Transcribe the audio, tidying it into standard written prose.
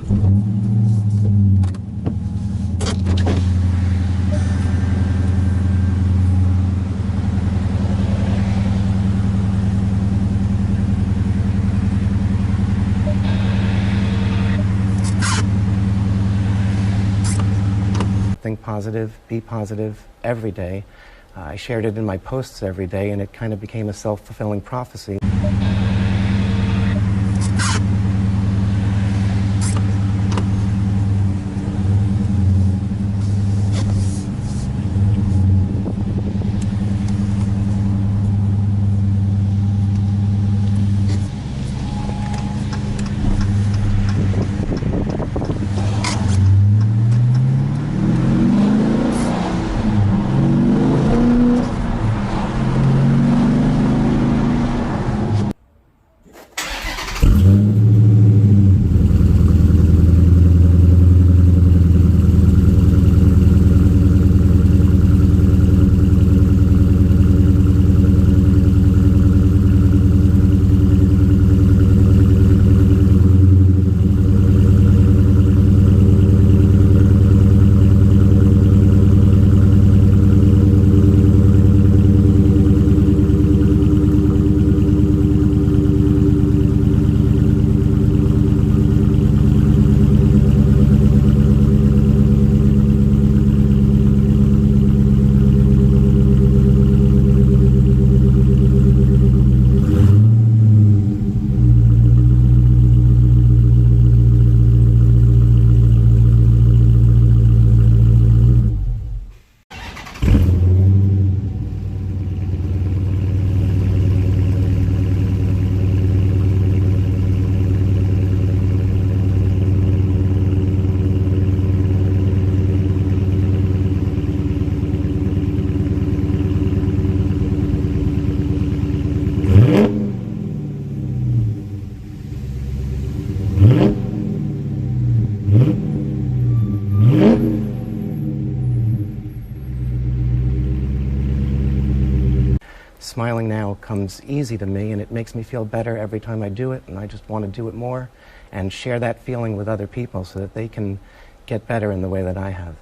Think positive, be positive every day. I shared it in my posts every day, and it kind of became a self-fulfilling prophecy. Smiling now comes easy to me, and it makes me feel better every time I do it, and I just want to do it more and share that feeling with other people so that they can get better in the way that I have.